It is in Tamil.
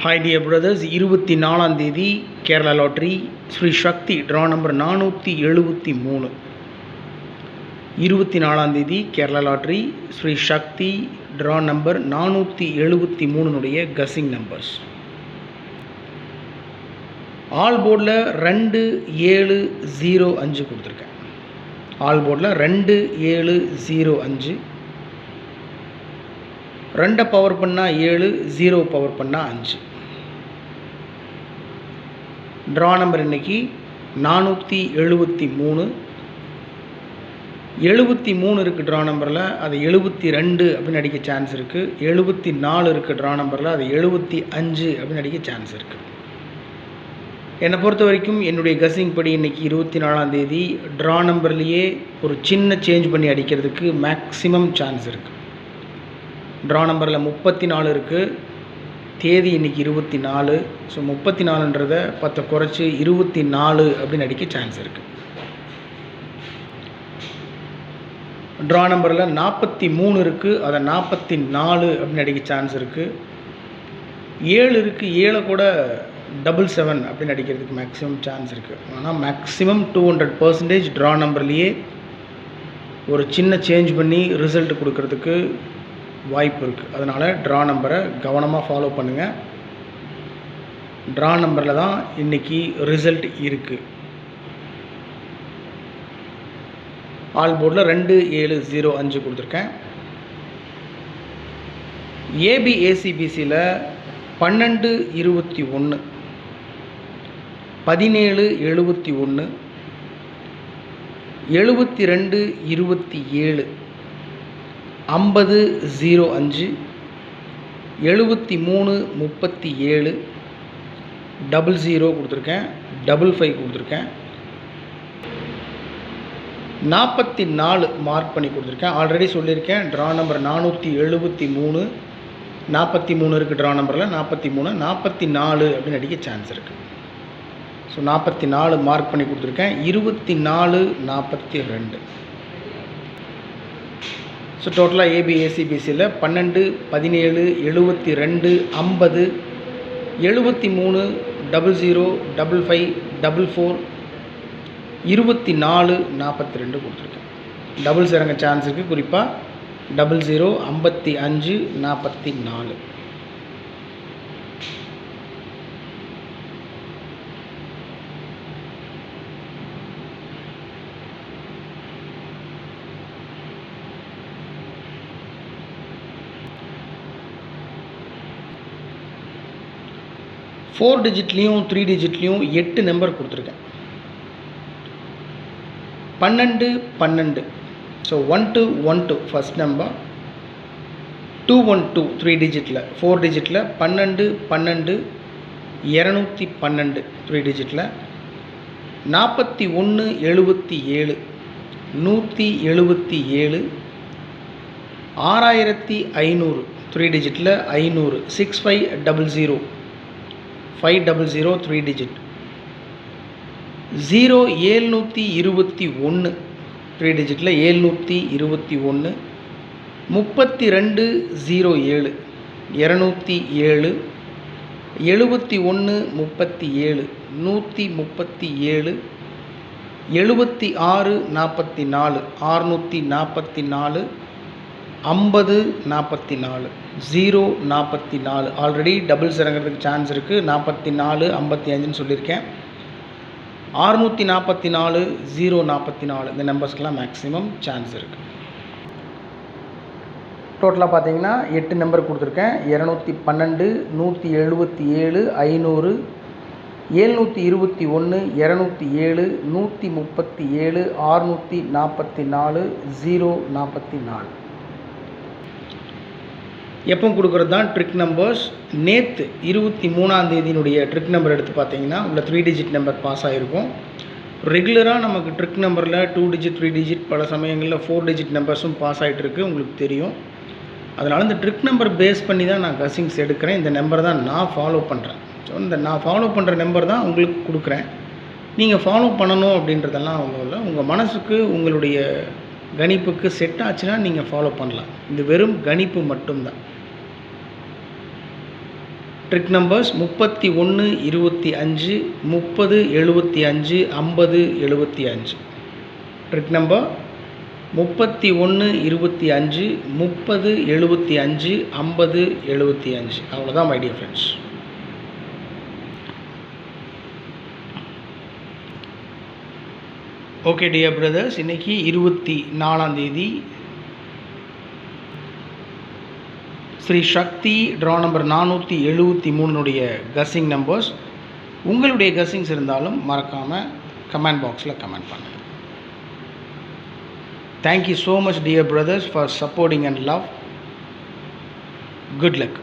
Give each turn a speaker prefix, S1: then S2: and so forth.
S1: Hi dear brothers, 24ஆம் தேதி கேரளா லாட்ரி ஸ்ரீ சக்தி ட்ரா நம்பர் 473. 24ஆம் தேதி கேரளா லாட்ரி ஸ்ரீ சக்தி ட்ரா நம்பர் 473 கஸிங் நம்பர்ஸ். ஆல் போர்டில் 2705 கொடுத்துருக்கேன். ஆல் போர்டில் 2705. 2 பவர் பண்ணால் 7, 0 பவர் பண்ணால் 5. ட்ரா நம்பர் இன்றைக்கி 473. 73 இருக்குது ட்ரா நம்பரில், அது 72 அப்படின்னு அடிக்க சான்ஸ் இருக்குது. 74 இருக்குது ட்ரா நம்பரில், அது 75 அப்படின்னு அடிக்க சான்ஸ் இருக்குது. என்னை பொறுத்த வரைக்கும் என்னுடைய கஸிங் படி இன்றைக்கி 24ஆம் தேதி ட்ரா நம்பர்லேயே ஒரு சின்ன சேஞ்ச் பண்ணி அடிக்கிறதுக்கு மேக்ஸிமம் சான்ஸ் இருக்குது. ட்ரா நம்பரில் 34 இருக்குது, தேதி இன்றைக்கி 24. ஸோ 34ன்றதை 10 குறைச்சி 24 அப்படின்னு அடிக்க சான்ஸ் இருக்குது. ட்ரா நம்பரில் 43 இருக்குது, அதை 44 அப்படின்னு அடிக்க சான்ஸ் இருக்குது. 7 இருக்குது, 7 கூட 77 அப்படின்னு அடிக்கிறதுக்கு மேக்ஸிமம் சான்ஸ் இருக்குது. ஆனால் மேக்ஸிமம் 200% ட்ரா நம்பர்லேயே ஒரு சின்ன சேஞ்ச் பண்ணி ரிசல்ட் கொடுக்கறதுக்கு வாய்ப்பு இருக்குது. அதனால் ட்ரா நம்பரை கவனமாக ஃபாலோ பண்ணுங்கள். ட்ரா நம்பரில் தான் இன்றைக்கி ரிசல்ட் இருக்குது. ஆல் போர்டில் 2705 கொடுத்துருக்கேன். ஏபிஏசிபிசியில் 1221, 1771, 7227, 5005, 7337, 00 கொடுத்துருக்கேன், 55 கொடுத்துருக்கேன். 44 மார்க் பண்ணி கொடுத்துருக்கேன். ஆல்ரெடி சொல்லியிருக்கேன், ட்ரா நம்பர் 473. 43 இருக்குது ட்ரா நம்பரில், 43, 44 அப்படின்னு அடிக்க சான்ஸ் இருக்குது. ஸோ 44 மார்க் பண்ணி கொடுத்துருக்கேன். 24, 42. ஸோ டோட்டலாக ஏபிஏசிபிசியில் 12, 17, 72, 50, 73, 00, 55, 44, 24, 42 கொடுத்துருக்கேன். டபுள்ஸ் இறங்க சான்ஸ் இருக்குது. குறிப்பாக 00, 55, 44. ஃபோர் டிஜிட்லேயும் 3 டிஜிட்லேயும் 8 நம்பர் கொடுத்துருக்கேன். 12, 12. So 1212 first number, 212 3 டிஜிட்டில், 4 டிஜிட்டில் 12, 12, 212 3 டிஜிட்டில், 41, 77, 177, 6500 3 டிஜிட்டில், 500, 6500, 500 3 digit, 0721 3 டிஜிட்டில், 721, 3207, 207, 71, 37, 137, 76, 44, 644, 50, 44, 044. Already doubles இறங்கிறதுக்கு chance இருக்குது. 44, 55ன்னு சொல்லியிருக்கேன். 644, 044 இந்த நம்பர்ஸ்க்கெலாம் மேக்ஸிமம் சான்ஸ் இருக்குது. டோட்டலாக பார்த்தீங்கன்னா 8 நம்பர் கொடுத்துருக்கேன். 212, 177, 500, 721, 207, 137, 644, 044. எப்போ கொடுக்குறது தான் ட்ரிக் நம்பர்ஸ். நேற்று 23ஆம் தேதியினுடைய ட்ரிக் நம்பர் எடுத்து பார்த்தீங்கன்னா உள்ள 3 டிஜிட் நம்பர் பாஸ் ஆகிருக்கும். ரெகுலராக நமக்கு ட்ரிக் நம்பரில் 2 டிஜிட் 3 டிஜிட், பல சமயங்களில் 4 டிஜிட் நம்பர்ஸும் பாஸ் ஆகிட்டுருக்கு, உங்களுக்கு தெரியும். அதனால் இந்த ட்ரிக் நம்பர் பேஸ் பண்ணி தான் நான் கஸிங்ஸ் எடுக்கிறேன். இந்த நம்பர் தான் நான் ஃபாலோ பண்ணுறேன். ஸோ இந்த நான் ஃபாலோ பண்ணுற நம்பர் தான் உங்களுக்கு கொடுக்குறேன். நீங்கள் ஃபாலோ பண்ணணும் அப்படின்றதெல்லாம் இல்லை. உங்கள் மனசுக்கு உங்களுடைய கணிப்புக்கு செட் ஆச்சுன்னா நீங்கள் ஃபாலோ பண்ணலாம். இது வெறும் கணிப்பு மட்டும்தான். Trick numbers 31, 25, 30, 75, 50, 75. Trick number 31, 25, 30, 75, 50, 75. அவ்வளோதான் my dear friends. Okay dear brothers, இன்றைக்கி 24ஆம் தேதி ஸ்ரீ சக்தி ட்ரா நம்பர் 473 கஸ்ஸிங் நம்பர்ஸ். உங்களுடைய கஸ்ஸிங்ஸ் இருந்தாலும் மறக்காமல் கமெண்ட் பாக்ஸில் கமெண்ட் பண்ணுங்கள். Thank you so much dear brothers for supporting and love. Good luck.